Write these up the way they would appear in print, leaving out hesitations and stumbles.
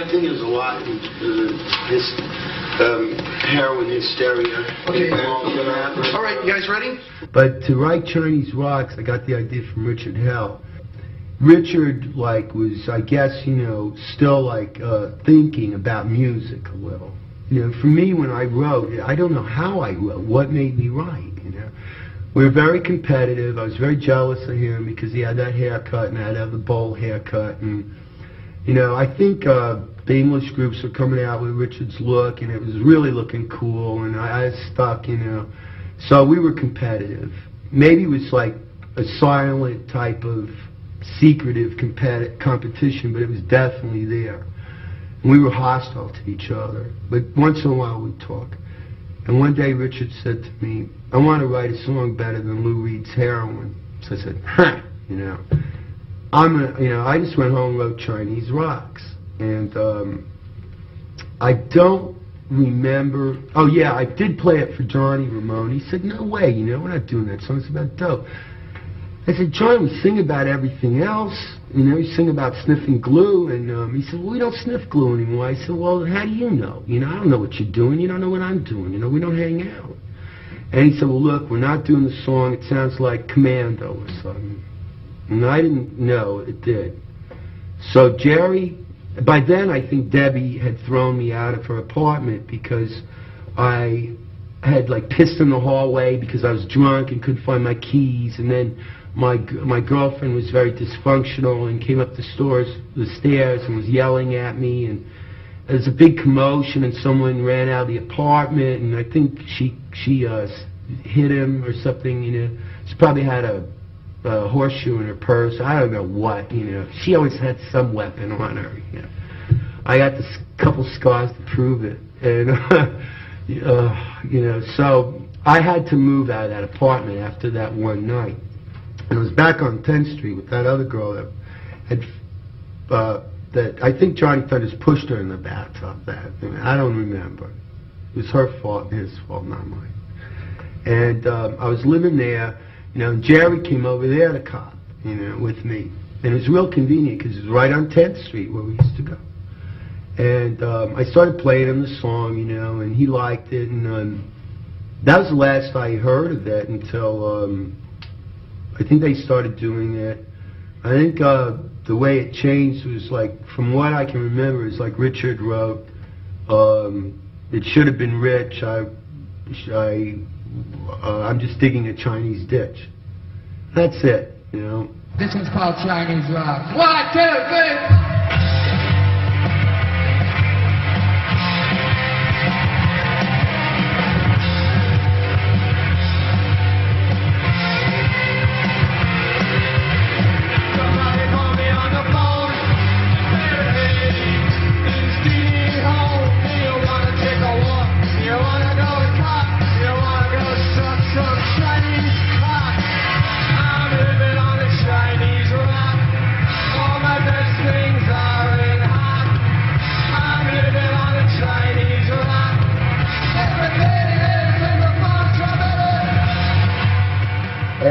I think there's a lot in this heroin hysteria. Okay. All right, you guys ready? But to write Chinese Rocks, I got the idea from Richard Hell. Richard, like, was, I guess, you know, still, like, thinking about music a little. You know, for me, when I wrote, I don't know how I wrote, what made me write, you know. We were very competitive. I was very jealous of him because he had that haircut and I had the bowl haircut. And, you know, I think the English groups were coming out with Richard's look and it was really looking cool and I was stuck, you know. So we were competitive. Maybe it was like a silent type of secretive competition, but it was definitely there. And we were hostile to each other, but once in a while we'd talk. And one day Richard said to me, I want to write a song better than Lou Reed's Heroin. So I said, huh, you know. I just went home and wrote Chinese Rocks. And I don't remember, oh yeah, I did play it for Johnny Ramone. He said, no way, you know, we're not doing that song, it's about dope. I said, John, we sing about everything else. You know, we sing about sniffing glue. And he said, well, we don't sniff glue anymore. I said, well, how do you know? You know, I don't know what you're doing. You don't know what I'm doing. You know, we don't hang out. And he said, well, look, we're not doing the song. It sounds like Commando or something. And I didn't know it did. So Jerry, by then I think Debbie had thrown me out of her apartment because I had like pissed in the hallway because I was drunk and couldn't find my keys. And then my girlfriend was very dysfunctional and came up the stairs and was yelling at me, and there was a big commotion and someone ran out of the apartment and I think she hit him or something, you know. She probably had a horseshoe in her purse. I don't know what, you know. She always had some weapon on her, you know. I got this couple scars to prove it, and you know, so I had to move out of that apartment after that one night. And I was back on 10th Street with that other girl that had, that I think Johnny Thunders pushed her in the bathtub. I don't remember. It was her fault and his fault, not mine. And I was living there, you know, and Jerry came over there to cop, you know, with me. And it was real convenient because it was right on 10th Street where we used to go. And I started playing him the song, you know, and he liked it. And that was the last I heard of it until I think they started doing it. I think the way it changed was like, from what I can remember, is like Richard wrote, it should have been rich. I'm just digging a Chinese ditch. That's it, you know. This one's called Chinese Rock. 1, 2, 3.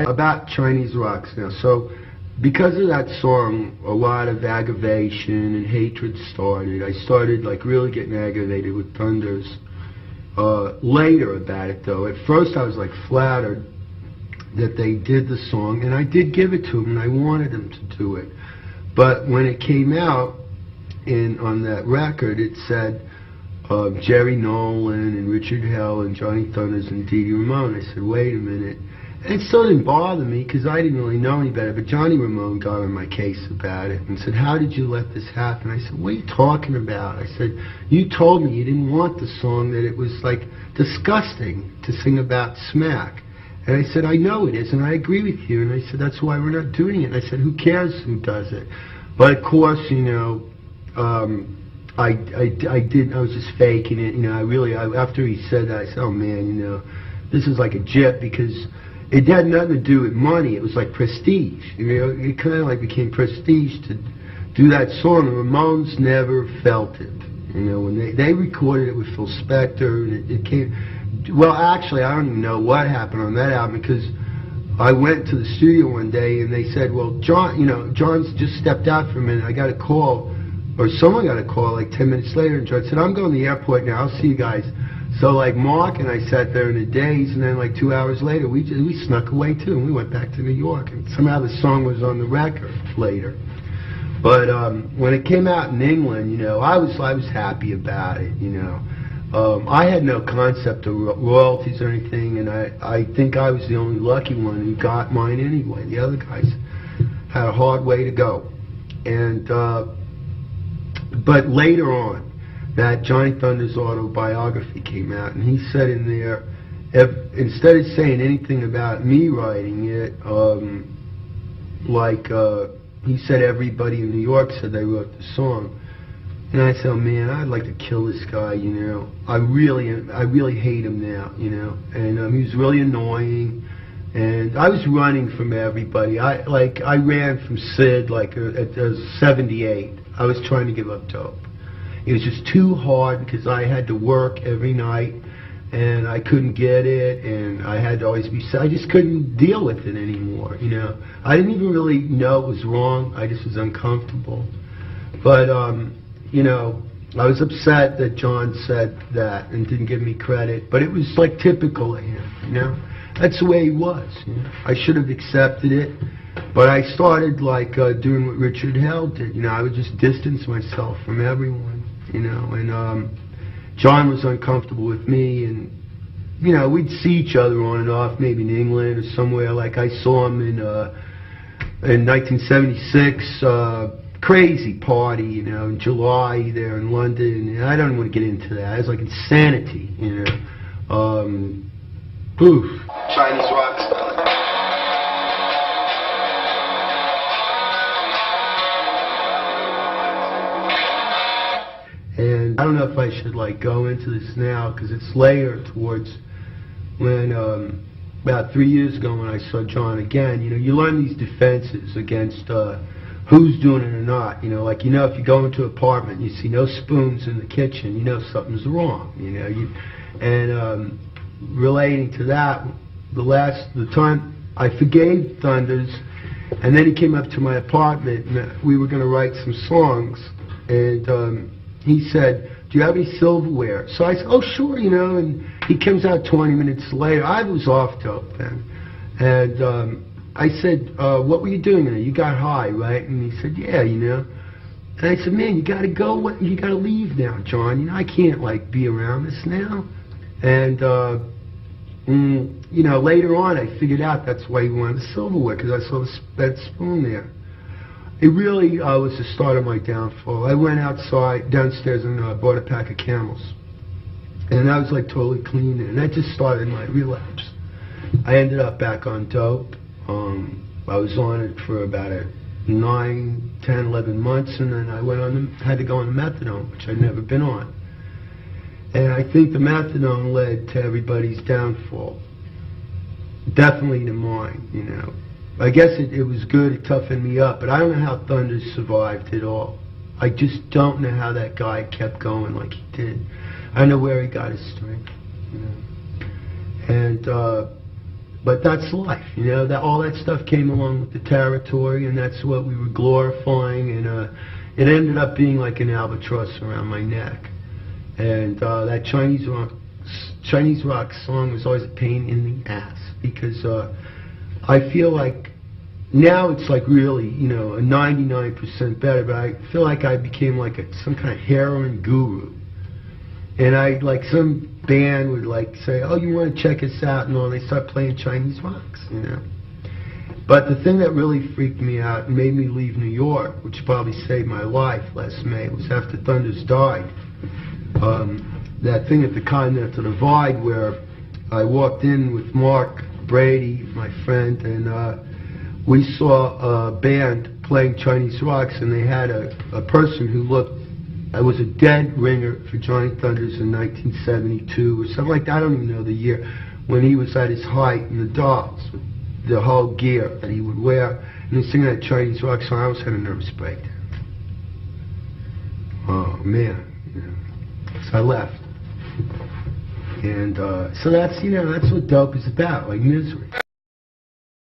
About Chinese Rocks now. So because of that song, a lot of aggravation and hatred started. I started like really getting aggravated with Thunders later about it, though. At first I was like flattered that they did the song, and I did give it to them and I wanted them to do it. But when it came out on that record, it said Jerry Nolan and Richard Hell and Johnny Thunders and Dee Dee Ramone. I said, wait a minute. And it still didn't bother me because I didn't really know any better, but Johnny Ramone got on my case about it and said, how did you let this happen? I said, what are you talking about? I said, you told me you didn't want the song, that it was like disgusting to sing about smack. And I said, I know it is, and I agree with you. And I said, that's why we're not doing it. And I said, who cares who does it? But of course, you know, I was just faking it. You know, after he said that, I said, oh man, you know, this is like a jip, because it had nothing to do with money. It was like prestige. You know, it kind of like became prestige to do that song. The Ramones never felt it. You know, when they recorded it with Phill Spector, and it came. Well, actually, I don't even know what happened on that album, because I went to the studio one day and they said, well, John, you know, John's just stepped out for a minute. I got a call or someone got a call like 10 minutes later, and John said, I'm going to the airport now, I'll see you guys. So like Mark and I sat there in a daze, and then like 2 hours later, we snuck away too, and we went back to New York, and somehow the song was on the record later. But when it came out in England, you know, I was happy about it, you know. I had no concept of royalties or anything, and I think I was the only lucky one who got mine anyway. The other guys had a hard way to go. And but later on, that Johnny Thunders autobiography came out, and he said in there, instead of saying anything about me writing it, he said everybody in New York said they wrote the song. And I said, oh man, I'd like to kill this guy, you know. I really hate him now, you know. And he was really annoying. And I was running from everybody. I ran from Sid like at 78. I was trying to give up dope. It was just too hard because I had to work every night, and I couldn't get it, and I had to always be. I just couldn't deal with it anymore, you know. I didn't even really know it was wrong. I just was uncomfortable. But you know, I was upset that John said that and didn't give me credit. But it was like typical of him, you know. That's the way he was. You know? I should have accepted it, but I started like doing what Richard Hell did. You know, I would just distance myself from everyone. You know, and John was uncomfortable with me, and you know, we'd see each other on and off, maybe in England or somewhere. Like I saw him in 1976, crazy party, you know, in July there in London. And I don't want to get into that. It was like insanity, you know. Oof. Chinese rock style. And I don't know if I should like go into this now because it's later towards when about 3 years ago when I saw John again. You know, you learn these defenses against who's doing it or not. You know, like, you know, if you go into an apartment and you see no spoons in the kitchen, you know something's wrong. You know, and relating to that, the time I forgave Thunders, and then he came up to my apartment and we were going to write some songs, and he said, do you have any silverware? So I said, oh sure, you know, and he comes out 20 minutes later. I was off dope then, and I said, what were you doing there? You got high, right? And he said, yeah, you know. And I said, man, you got to go, you got to leave now, John. You know, I can't like be around this now. And you know, later on I figured out that's why he wanted the silverware, because I saw that spoon there. It really was the start of my downfall. I went downstairs and bought a pack of Camels. And I was like totally clean, and that just started my relapse. I ended up back on dope. I was on it for about 9, 10, 11 months, and then I had to go on the methadone, which I'd never been on. And I think the methadone led to everybody's downfall. Definitely to mine, you know. I guess it was good, it toughened me up, but I don't know how Thunders survived it all. I just don't know how that guy kept going like he did. I don't know where he got his strength, you know. And, but that's life, you know. All that stuff came along with the territory, and that's what we were glorifying, and it ended up being like an albatross around my neck. And that Chinese rock song was always a pain in the ass, because I feel like now it's like really, you know, a 99% better, but I feel like I became like some kind of heroin guru. And like some band would like say, oh, you want to check us out, and all, they start playing Chinese rocks, you know. But the thing that really freaked me out and made me leave New York, which probably saved my life last May, was after Thunders died. That thing at the Continental Divide where I walked in with Mark Brady, my friend, and we saw a band playing Chinese rocks, and they had a person who was a dead ringer for Johnny Thunders in 1972 or something like that. I don't even know the year, when he was at his height in the Dolls, with the whole gear that he would wear, and he was singing that Chinese rock song. I almost had a nervous breakdown. Oh man, you know. So I left. And so that's, you know, that's what dope is about, like misery.